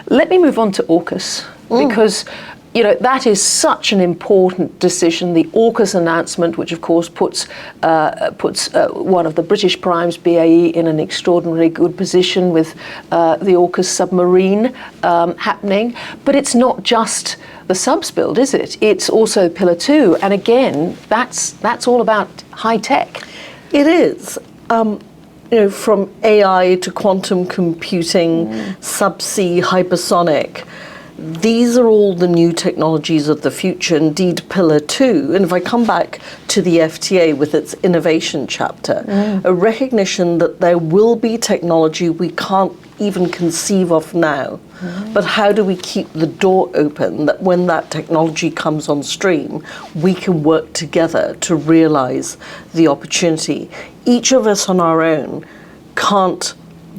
Let me move on to AUKUS, because that is such an important decision. The AUKUS announcement, which of course puts one of the British primes, BAE, in an extraordinarily good position with the AUKUS submarine happening. But it's not just the subs build, is it? It's also Pillar 2, and again, that's all about high tech. It is. From AI to quantum computing, subsea, hypersonic. These are all the new technologies of the future, indeed Pillar 2. And if I come back to the FTA with its innovation chapter, a recognition that there will be technology we can't even conceive of now. But how do we keep the door open that when that technology comes on stream, we can work together to realize the opportunity? Each of us on our own can't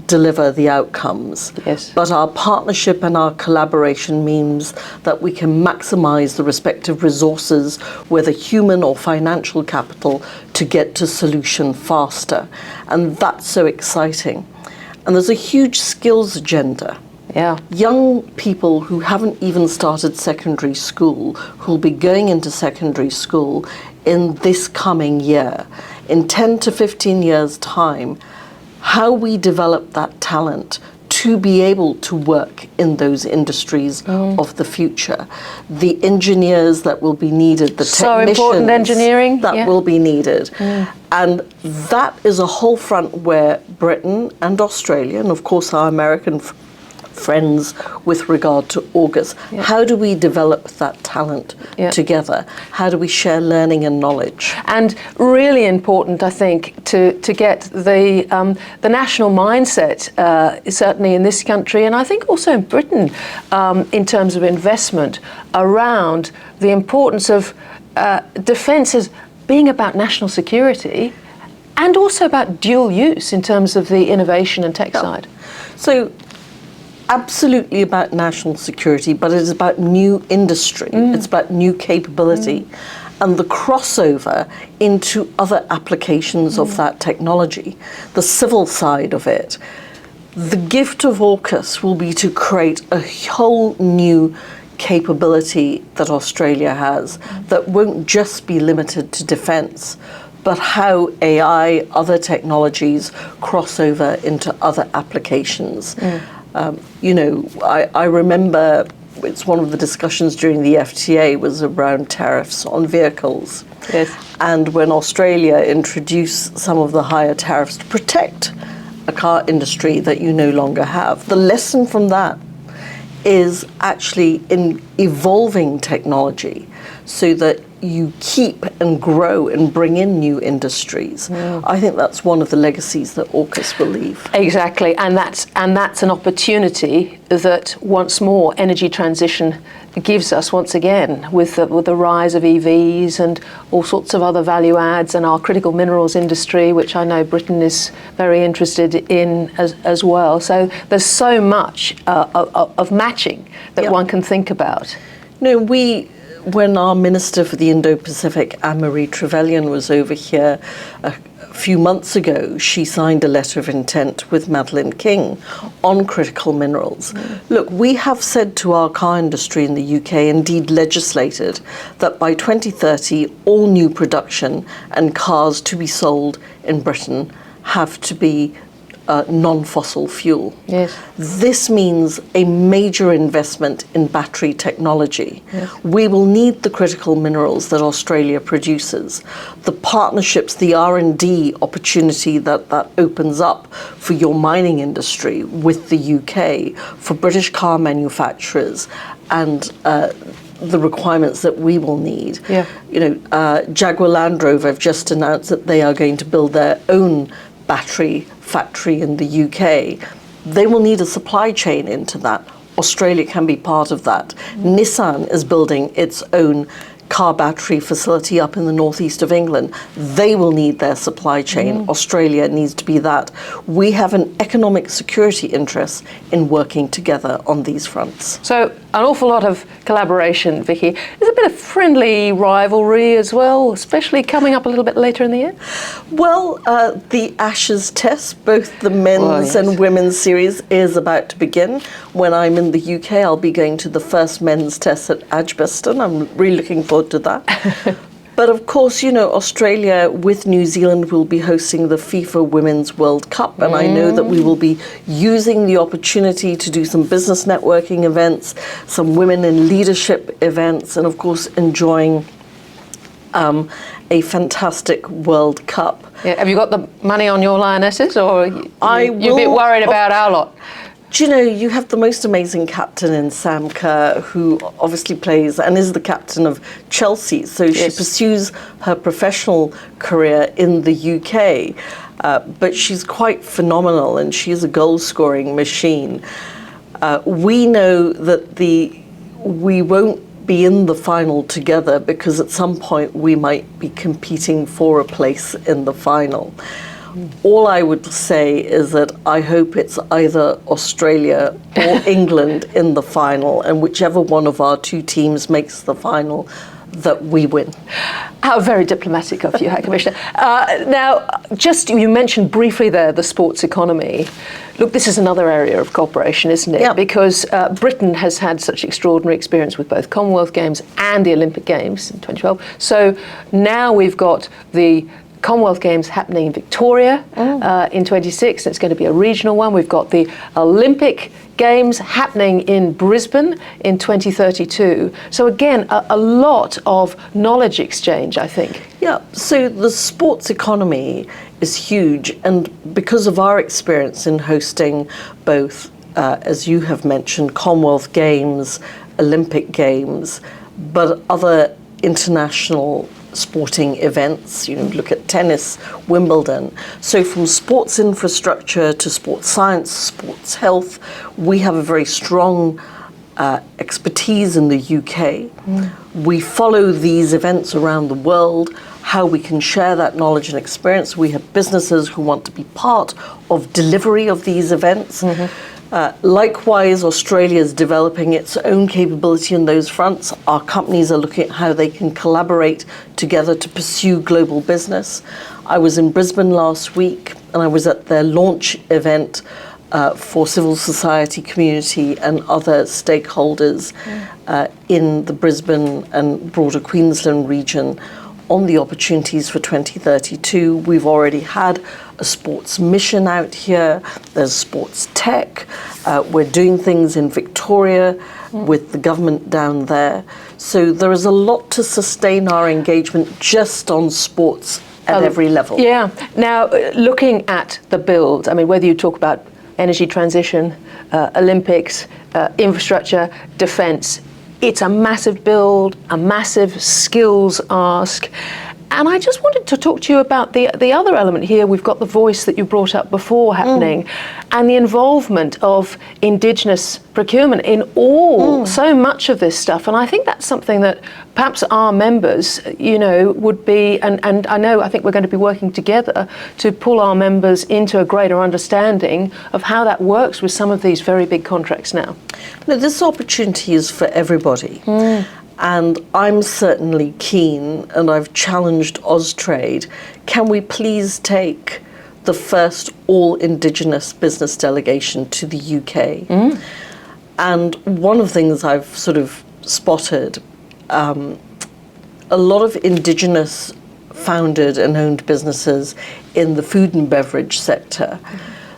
deliver the outcomes. Yes. But our partnership and our collaboration means that we can maximize the respective resources, whether human or financial capital, to get to solution faster. And that's so exciting. And there's a huge skills agenda. Yeah. Young people who haven't even started secondary school, who'll be going into secondary school in this coming year, in 10 to 15 years' time, how we develop that talent to be able to work in those industries of the future. The engineers that will be needed, the technicians important engineering that will be needed. And that is a whole front where Britain and Australia, and of course our American friends with regard to AUKUS, how do we develop that talent together? How do we share learning and knowledge? And really important, I think, to get the national mindset, certainly in this country, and I think also in Britain, in terms of investment around the importance of defence as being about national security and also about dual use in terms of the innovation and tech side. So, absolutely about national security, but it is about new industry. It's about new capability and the crossover into other applications of that technology, the civil side of it. The gift of AUKUS will be to create a whole new capability that Australia has that won't just be limited to defence, but how AI, other technologies cross over into other applications. I remember it's one of the discussions during the FTA was around tariffs on vehicles. Yes. And when Australia introduced some of the higher tariffs to protect a car industry that you no longer have, the lesson from that is actually in evolving technology so that you keep and grow and bring in new industries. I think that's one of the legacies that AUKUS will leave. Exactly, and that's an opportunity that once more energy transition gives us once again with the rise of EVs and all sorts of other value adds, and our critical minerals industry, which I know Britain is very interested in as well. So there's so much of matching that one can think about. When our Minister for the Indo-Pacific, Anne-Marie Trevelyan, was over here a few months ago, she signed a letter of intent with Madeleine King on critical minerals. Look, we have said to our car industry in the UK, indeed legislated, that by 2030, all new production and cars to be sold in Britain have to be non-fossil fuel. Yes. This means a major investment in battery technology. Yes. We will need the critical minerals that Australia produces. The partnerships, the R&D opportunity that opens up for your mining industry with the UK, for British car manufacturers, and the requirements that we will need. Jaguar Land Rover have just announced that they are going to build their own battery factory in the UK. They will need a supply chain into that. Australia can be part of that. Nissan is building its own car battery facility up in the northeast of England. They will need their supply chain. Australia needs to be that. We have an economic security interest in working together on these fronts. So an awful lot of collaboration, Vicki. There's a bit bit of friendly rivalry as well, especially coming up a little bit later in the year? Well, the Ashes Test, both the men's and women's series, is about to begin. When I'm in the UK, I'll be going to the first men's test at Edgbaston. I'm really looking forward to that. But of course, you know, Australia with New Zealand will be hosting the FIFA Women's World Cup, and I know that we will be using the opportunity to do some business networking events, some women in leadership events, and of course enjoying a fantastic World Cup. Yeah. Have you got the money on your Lionesses, or you're a bit worried about our lot? Do you know, you have the most amazing captain in Sam Kerr, who obviously plays and is the captain of Chelsea. So she pursues her professional career in the UK, but she's quite phenomenal, and she is a goal-scoring machine. We know that we won't be in the final together, because at some point we might be competing for a place in the final. All I would say is that I hope it's either Australia or England in the final, and whichever one of our two teams makes the final, that we win. How very diplomatic of you, High Commissioner. Now, just you mentioned briefly there the sports economy. Look, this is another area of cooperation, isn't it? Yeah. Because Britain has had such extraordinary experience with both Commonwealth Games and the Olympic Games in 2012. So now we've got the Commonwealth Games happening in Victoria in 26. It's going to be a regional one. We've got the Olympic Games happening in Brisbane in 2032. So again, a lot of knowledge exchange, I think. Yeah, so the sports economy is huge, and because of our experience in hosting both, as you have mentioned, Commonwealth Games, Olympic Games, but other international sporting events, you know, look at tennis, Wimbledon. So from sports infrastructure to sports science, sports health, we have a very strong expertise in the UK. We follow these events around the world, how we can share that knowledge and experience. We have businesses who want to be part of delivery of these events. Likewise, Australia is developing its own capability in those fronts. Our companies are looking at how they can collaborate together to pursue global business. I was in Brisbane last week, and I was at their launch event for civil society community and other stakeholders in the Brisbane and broader Queensland region on the opportunities for 2032. We've already had a sports mission out here. There's sports tech. We're doing things in Victoria with the government down there. So there is a lot to sustain our engagement just on sports at every level. Yeah. Now, looking at the build, I mean, whether you talk about energy transition, Olympics, infrastructure, defence, it's a massive build, a massive skills ask. And I just wanted to talk to you about the other element here. We've got the voice that you brought up before happening, and the involvement of Indigenous procurement in so much of this stuff. And I think that's something that perhaps our members, you know, would be, and I think we're going to be working together to pull our members into a greater understanding of how that works with some of these very big contracts now. No, this opportunity is for everybody. And I'm certainly keen, and I've challenged Austrade, can we please take the first all-Indigenous business delegation to the UK? And one of the things I've sort of spotted, a lot of Indigenous founded and owned businesses in the food and beverage sector,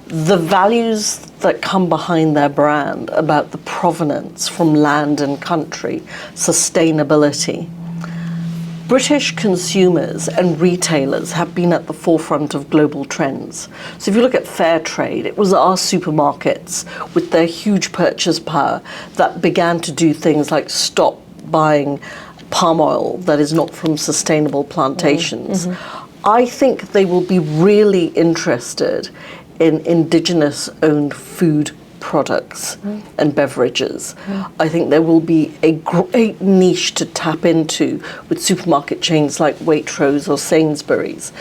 the values that come behind their brand about the provenance from land and country, sustainability. British consumers and retailers have been at the forefront of global trends. So if you look at fair trade, it was our supermarkets with their huge purchase power that began to do things like stop buying palm oil that is not from sustainable plantations. I think they will be really interested in Indigenous-owned food products and beverages. I think there will be a great niche to tap into with supermarket chains like Waitrose or Sainsbury's.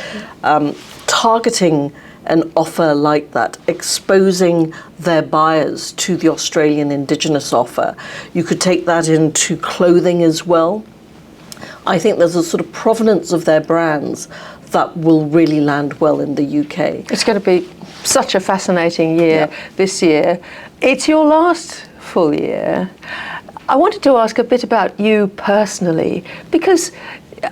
Targeting an offer like that, exposing their buyers to the Australian Indigenous offer. You could take that into clothing as well. I think there's a sort of provenance of their brands that will really land well in the UK. It's going to be such a fascinating year this year. It's your last full year. I wanted to ask a bit about you personally, because,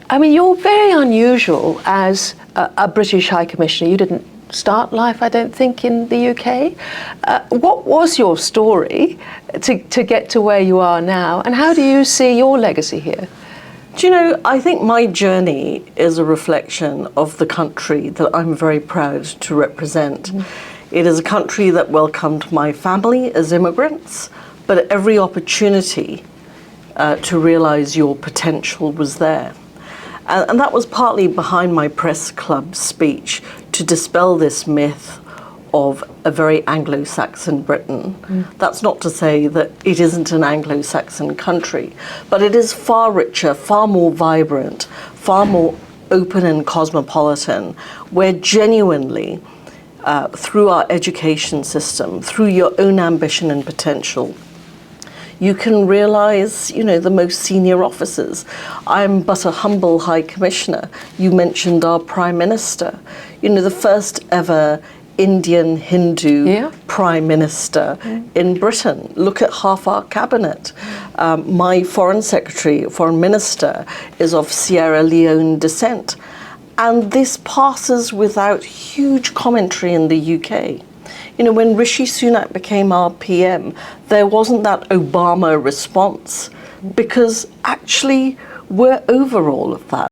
I mean, you're very unusual as a British High Commissioner. You didn't start life, I don't think, in the UK. What was your story to get to where you are now, and how do you see your legacy here? Do you know, I think my journey is a reflection of the country that I'm very proud to represent. It is a country that welcomed my family as immigrants, but every opportunity to realise your potential was there. And that was partly behind my press club speech, to dispel this myth of a very Anglo-Saxon Britain. That's not to say that it isn't an Anglo-Saxon country, but it is far richer, far more vibrant, far more open and cosmopolitan, where genuinely, through our education system, through your own ambition and potential, you can realise, you know, the most senior officers. I'm but a humble High Commissioner. You mentioned our Prime Minister. You know, the first ever Indian Hindu Prime Minister in Britain. Look at half our cabinet. My Foreign Secretary, Foreign Minister, is of Sierra Leone descent. And this passes without huge commentary in the UK. You know, when Rishi Sunak became our PM, there wasn't that Obama response, because actually we're over all of that.